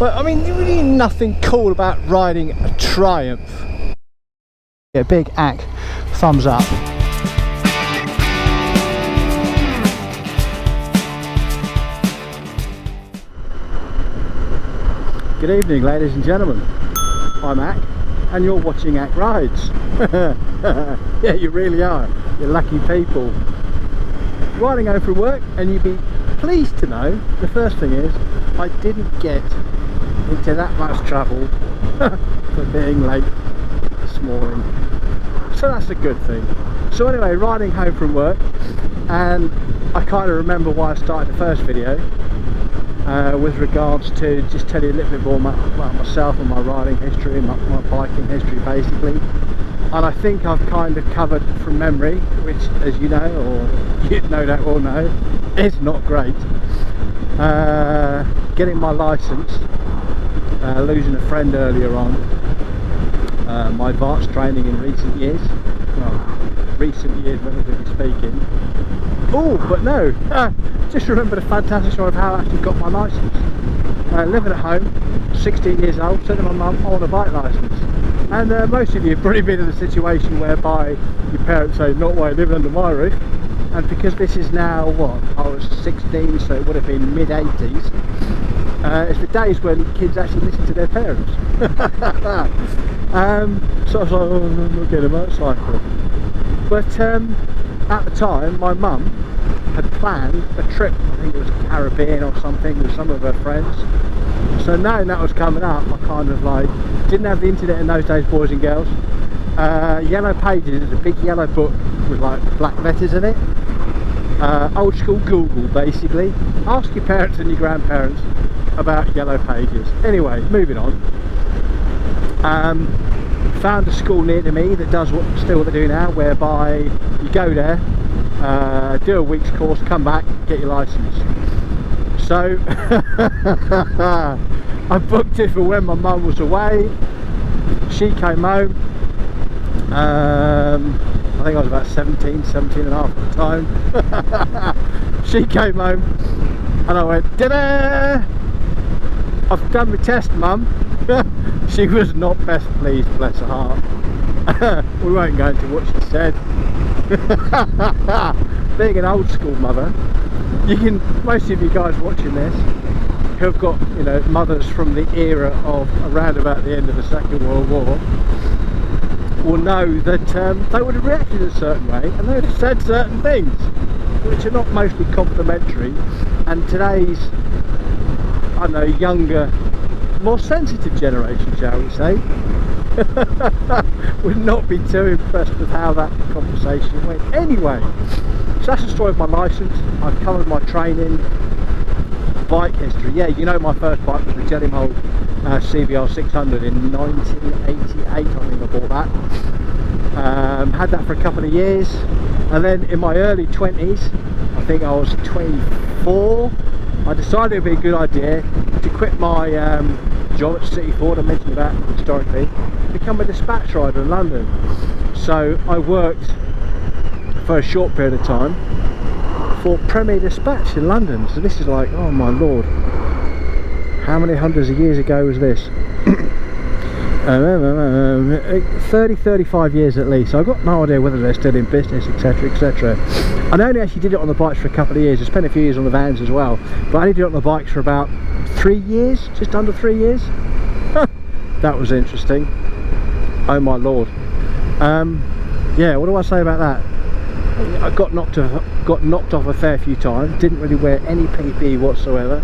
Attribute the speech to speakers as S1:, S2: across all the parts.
S1: But I mean, really nothing cool about riding a Triumph. Yeah, big ack, thumbs up. Good evening, ladies and gentlemen. I'm Ack, and you're watching Ack Rides. Yeah, you really are. You're lucky people. Riding home from work, and you'd be pleased to know, the first thing is, I didn't get into that much trouble for being late this morning. So that's a good thing. So anyway, riding home from work, and I kind of remember why I started the first video. With regards to just tell you a little bit more about myself and my riding history and my biking history basically. And I think I've kind of covered from memory, which, as you know, or you no doubt all know, is not great. Getting my licence, losing a friend earlier on, my advanced training in recent years, relatively speaking. Oh, but no, just remember the fantastic story of how I actually got my licence. Living at home, 16 years old, sending my mum on a bike licence. And most of you have probably been in a situation whereby your parents say, not while living under my roof. And because this is now, what, I was 16, so it would have been mid-80s. It's the days when kids actually listen to their parents. So I was like, oh, I'm not getting a motorcycle. But at the time, my mum had planned a trip, I think it was Caribbean or something, with some of her friends. So knowing that was coming up, I kind of like, didn't have the internet in those days, boys and girls. Yellow Pages is a big yellow book with like black letters in it. Old school Google basically. Ask your parents and your grandparents about Yellow Pages. Anyway, moving on. Found a school near to me that does still what they do now, whereby you go there, do a week's course, come back, get your licence. So I booked it for when my mum was away. She came home. I think I was about 17 and a half at the time. She came home and I went, "Ta-da! I've done my test, Mum." She was not best pleased, bless her heart. We won't go into what she said. Being an old school mother, most of you guys watching this who've got, you know, mothers from the era of around about the end of the Second World War will know that they would have reacted a certain way and they would have said certain things which are not mostly complimentary, and today's, I don't know, younger, more sensitive generation, shall we say, would not be too impressed with how that conversation went. Anyway, so that's the story of my licence. I've covered my training, bike history. Yeah, you know, my first bike was the Jelly Mold CBR 600 in 1988. I think I bought that. Had that for a couple of years, and then in my early 20s, I think I was 24, I decided it would be a good idea to quit my job at City Ford, I mentioned that historically, become a dispatch rider in London. So I worked for a short period of time for Premier Dispatch in London. So this is like, oh my lord, how many hundreds of years ago was this? 35 years at least. So I've got no idea whether they're still in business, etc, etc. I only actually did it on the bikes for a couple of years. I spent a few years on the vans as well, but I only did it on the bikes for about 3 years, just under 3 years. That was interesting. Oh my lord. Yeah, what do I say about that? I got knocked off a fair few times. Didn't really wear any PPE whatsoever.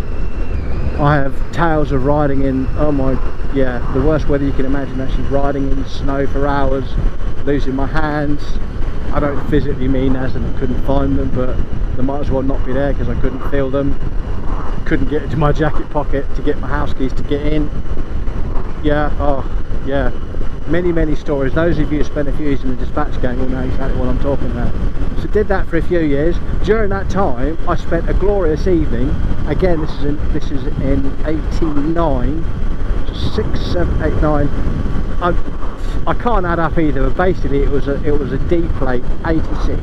S1: I have tales of riding in, oh my, yeah, the worst weather you can imagine, actually riding in snow for hours, losing my hands. I don't physically mean as in I couldn't find them, but they might as well not be there because I couldn't feel them. Couldn't get into my jacket pocket to get my house keys to get in. Yeah, oh yeah, many stories. Those of you who spent a few years in the dispatch game will know exactly what I'm talking about. So did that for a few years. During that time I spent a glorious evening, again this is in 89, 6, 7, 8, 9, I can't add up either, but basically it was a D plate 86,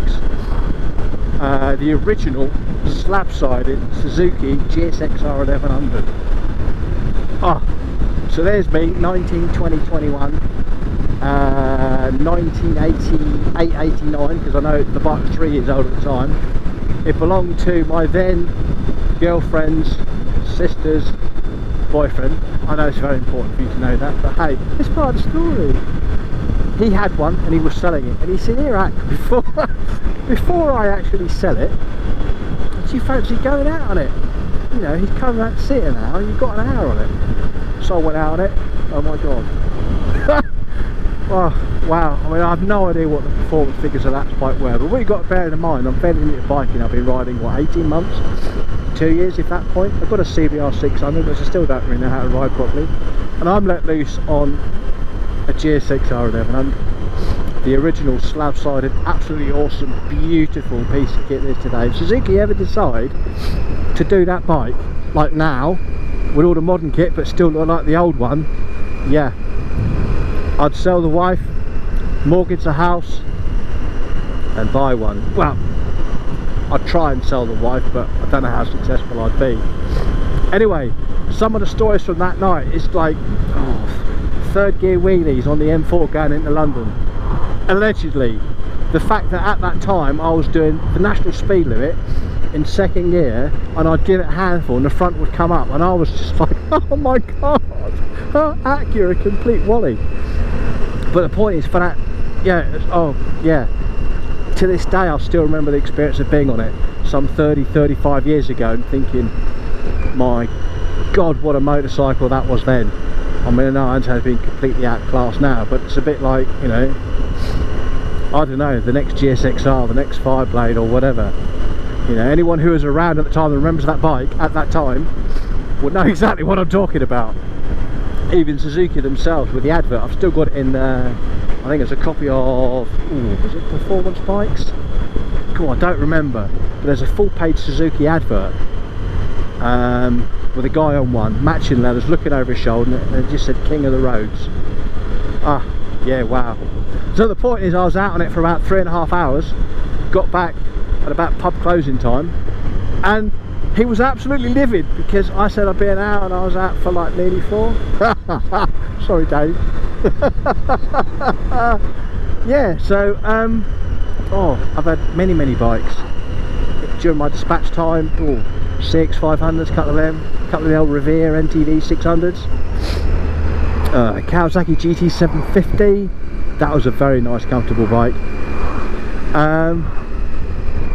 S1: the original slab-sided Suzuki GSXR 1100. Oh, so there's me, 19, 20, 21, 1988, 89, because I know the bike was 3 years old at the time. It belonged to my then girlfriend's sister's boyfriend. I know it's very important for you to know that, but hey, it's part of the story. He had one and he was selling it, and he said, here, Ack, before I actually sell it, do you fancy going out on it? You know, he's coming out to see it now, and you've got an hour on it. So I went out on it. Oh my god. Oh, wow. I mean, I have no idea what the performance figures of that bike were, but what you've got to bear in mind, I'm fairly new to biking. I've been riding, what, 18 months? 2 years, if that point. I've got a CBR 600, which I still don't really know how to ride properly. And I'm let loose on a GSX-R 1100. The original slab-sided, absolutely awesome, beautiful piece of kit there today. If Suzuki ever decide to do that bike, like now, with all the modern kit, but still look like the old one, yeah, I'd sell the wife, mortgage the house, and buy one. Well, I'd try and sell the wife, but I don't know how successful I'd be. Anyway, some of the stories from that night is like, oh, third gear wheelies on the M4 going into London. Allegedly, the fact that at that time I was doing the national speed limit in second gear, and I'd give it a handful and the front would come up, and I was just like, oh my god, how accurate, a complete wally. But the point is, for that, yeah, oh yeah, to this day I still remember the experience of being on it some 30-35 years ago and thinking, my god, what a motorcycle that was then. I mean, I know it has been completely outclassed now, but it's a bit like, you know, I don't know, the next GSX-R, the next Fireblade or whatever. You know, anyone who was around at the time and remembers that bike at that time would know exactly what I'm talking about. Even Suzuki themselves with the advert, I've still got it in, I think it's a copy of, was it Performance Bikes? Cool, I don't remember, but there's a full page Suzuki advert with a guy on one, matching leathers, looking over his shoulder, and it just said King of the Roads. Ah, yeah, wow. So the point is, I was out on it for about 3.5 hours, got back at about pub closing time, and he was absolutely livid because I said I'd be an hour and I was out for like nearly 4. Sorry, Dave. Yeah, so oh, I've had many bikes during my dispatch time. CX 500s, couple of them, couple of the old Revere NTV 600s, Kawasaki GT 750. That was a very nice, comfortable bike.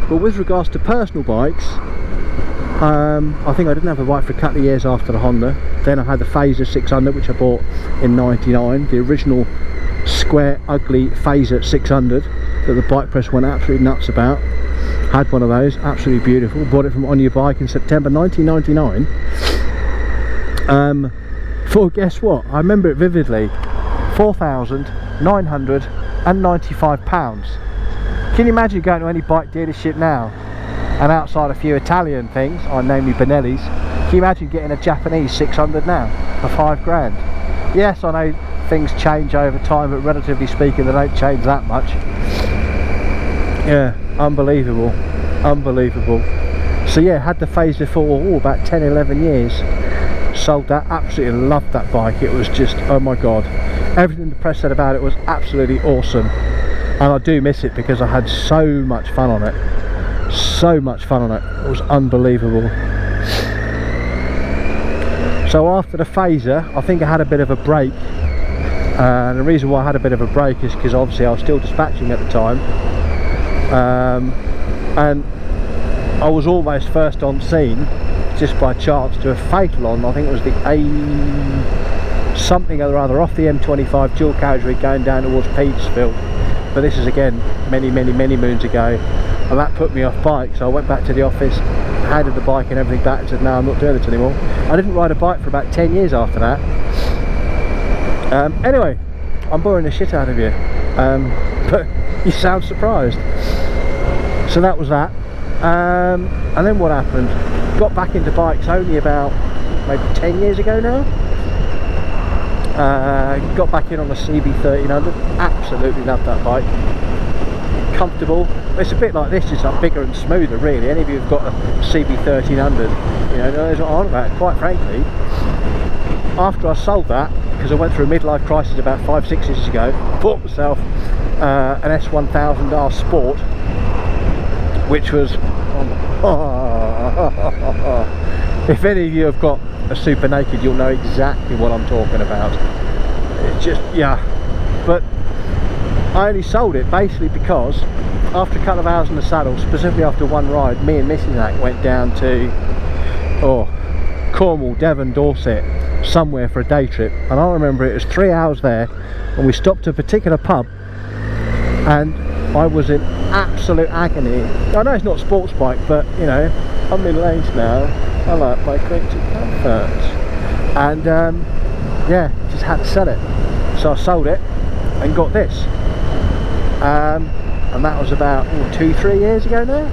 S1: But with regards to personal bikes, I think I didn't have a bike for a couple of years after the Honda. Then I had the Phaser 600, which I bought in '99, the original square ugly Phaser 600 that the bike press went absolutely nuts about. Had one of those, absolutely beautiful. Bought it from On Your Bike in September 1999. For, guess what, I remember it vividly, £4,995. Can you imagine going to any bike dealership now, and outside a few Italian things, namely Benelli's, can you imagine getting a Japanese 600 now for £5 grand? Yes, I know things change over time, but relatively speaking they don't change that much. Yeah, unbelievable, unbelievable. So yeah, had the Phaser for about 10-11 years. Sold that, absolutely loved that bike. It was just, oh my god, everything the press said about it was absolutely awesome, and I do miss it because I had so much fun on it. So much fun on it. It was unbelievable. So after the Phaser, I think I had a bit of a break, and the reason why I had a bit of a break is because obviously I was still dispatching at the time, and I was almost first on scene just by chance to a fatal on, I think it was the A something or other, off the M25 dual carriageway going down towards Petersfield. But this is again many moons ago, and that put me off bike. So I went back to the office, handed the bike and everything back, and said no, I'm not doing it anymore. I didn't ride a bike for about 10 years after that. Anyway, I'm boring the shit out of you, but you sound surprised. So that was that, and then what happened? Got back into bikes only about maybe 10 years ago now. Got back in on the CB1300, absolutely loved that bike. Comfortable, it's a bit like this, just like bigger and smoother really. Any of you who've got a CB1300, you know, knows what I'm on about, quite frankly. after I sold that, because I went through a midlife crisis about 5-6 years ago, bought myself an S1000R Sport, which was if any of you have got a Super Naked, you'll know exactly what I'm talking about. It's just, yeah. But I only sold it basically because after a couple of hours in the saddle, specifically after one ride, me and Mrs. Ack went down to Cornwall, Devon, Dorset, somewhere for a day trip, and I remember it was 3 hours there, and we stopped at a particular pub, and I was in absolute agony. I know it's not a sports bike, but you know, I'm middle-aged now, I like my creature comfort, and yeah, just had to sell it. So I sold it and got this, and that was about 2-3 years ago now.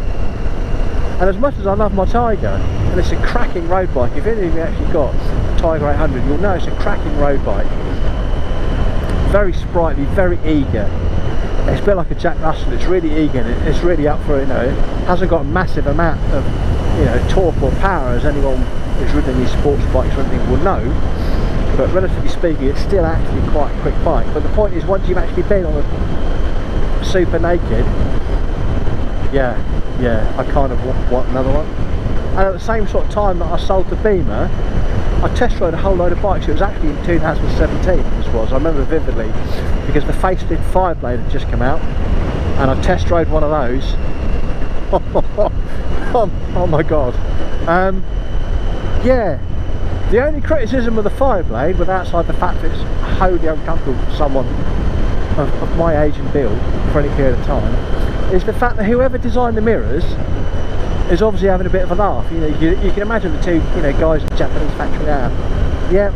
S1: And as much as I love my Tiger, and it's a cracking road bike, if any of you actually got a Tiger 800, you'll know it's a cracking road bike. Very sprightly, very eager. It's a bit like a Jack Russell. It's really eager. It's really up for, you know, hasn't got a massive amount of, you know, torque or power as anyone who's ridden these sports bikes or anything will know. But relatively speaking, it's still actually quite a quick bike. But the point is, once you've actually been on a Super Naked, yeah, I kind of want another one. And at the same sort of time that I sold the Beamer, I test rode a whole load of bikes. It was actually in 2017, this was, I remember vividly, because the facelift Fireblade had just come out, and I test rode one of those. Oh my god. Yeah, the only criticism of the Fireblade, with outside the fact that it's wholly uncomfortable for someone of my age and build for any period of time, is the fact that whoever designed the mirrors is obviously having a bit of a laugh. You know, you can imagine the two, you know, guys in the Japanese factory now. Yeah,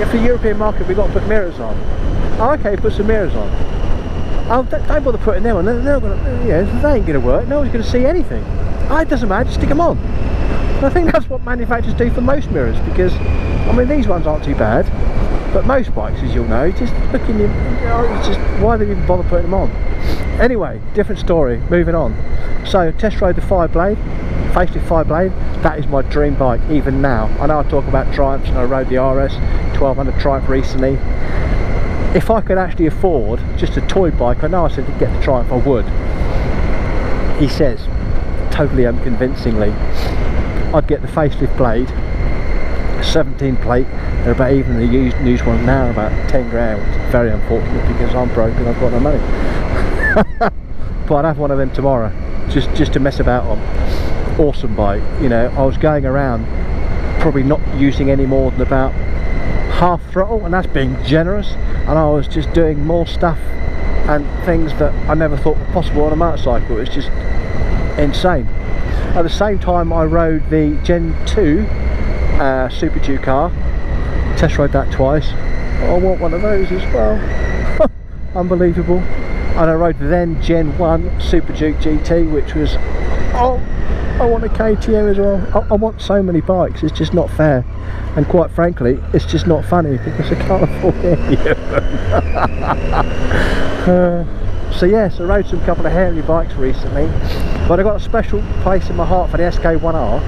S1: for the European market, we've got to put mirrors on. Oh, okay, put some mirrors on. Oh, don't bother putting them on. They're not gonna, you know, they ain't going to work. No one's going to see anything. Oh, it doesn't matter. Just stick them on. And I think that's what manufacturers do for most mirrors, because I mean, these ones aren't too bad, but most bikes, as you'll know, just looking, you know, it's just why they even bother putting them on. Anyway, different story, moving on. So test rode the Fireblade, facelift Fireblade. That is my dream bike even now. I know I talk about Triumphs, and I rode the RS 1200 Triumph recently. If I could actually afford just a toy bike, I know I said to get the Triumph, I would. He says, totally unconvincingly, I'd get the facelift blade, 17 plate. They're about even the used ones now, about 10 grand, which is very unfortunate because I'm broke and I've got no money. But I'd have one of them tomorrow, just to mess about on. Awesome bike. You know, I was going around probably not using any more than about half throttle, and that's being generous, and I was just doing more stuff and things that I never thought were possible on a motorcycle. It's just insane. At the same time, I rode the Gen 2 Super Duke car, test rode that twice. I want one of those as well. Unbelievable. And I rode the then Gen 1 Super Duke GT, which was, oh, I want a KTM as well. I want so many bikes, it's just not fair. And quite frankly, it's just not funny because I can't afford any of them. So yes, I rode some couple of hairy bikes recently, but I got a special place in my heart for the SK1R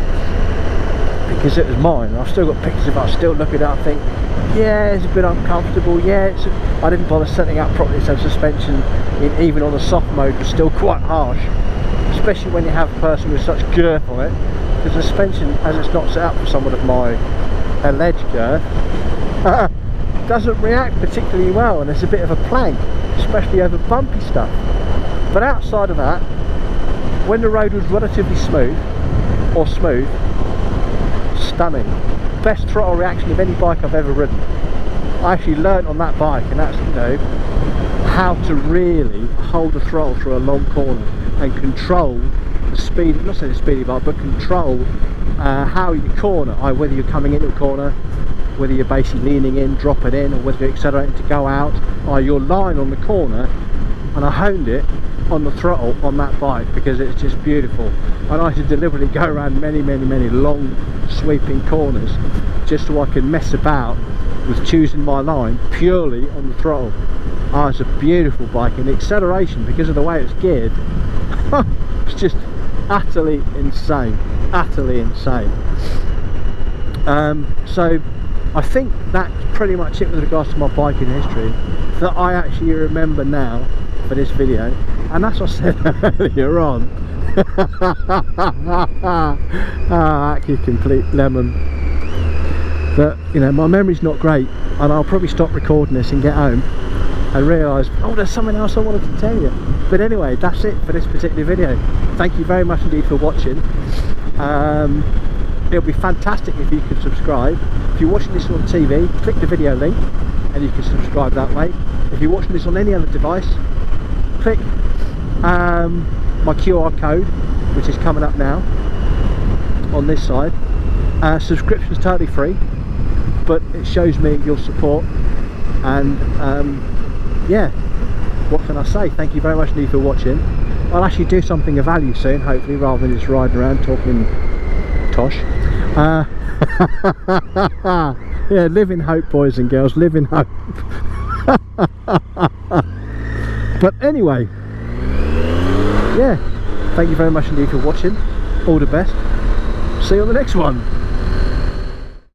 S1: because it was mine. I've still got pictures of it, I still look at it, I think, yeah, it's a bit uncomfortable, yeah, I didn't bother setting up properly, so suspension, even on the soft mode, was still quite harsh, especially when you have a person with such girth on it, because the suspension, as it's not set up for someone of my alleged girth, doesn't react particularly well, and it's a bit of a plank, especially over bumpy stuff. But outside of that, when the road was relatively smooth, stunning. Best throttle reaction of any bike I've ever ridden. I actually learnt on that bike, and that's, you know, how to really hold the throttle through a long corner and control the speed, not saying the speedy bar, but control how you corner, whether you're coming into a corner, whether you're basically leaning in, dropping in, or whether you're accelerating to go out, or your line on the corner. And I honed it on the throttle on that bike because it's just beautiful. And I should deliberately go around many long sweeping corners just so I can mess about with choosing my line purely on the throttle. Oh, it's a beautiful bike, and the acceleration, because of the way it's geared, it's just utterly insane, utterly insane. So I think that's pretty much it with regards to my biking history that I actually remember now for this video. And that's what I said earlier on. Actually complete lemon. But you know, my memory's not great, and I'll probably stop recording this and get home and realise, oh, there's something else I wanted to tell you. But anyway, that's it for this particular video. Thank you very much indeed for watching. It'll be fantastic if you could subscribe. If you're watching this on TV, click the video link and you can subscribe that way. If you're watching this on any other device, click my QR code, which is coming up now on this side. Subscription is totally free, but it shows me your support, and yeah, what can I say? Thank you very much indeed for watching. I'll actually do something of value soon, hopefully, rather than just riding around talking tosh. Yeah, live in hope, boys and girls, live in hope. But anyway, yeah, thank you very much indeed for watching. All the best. See you on the next one.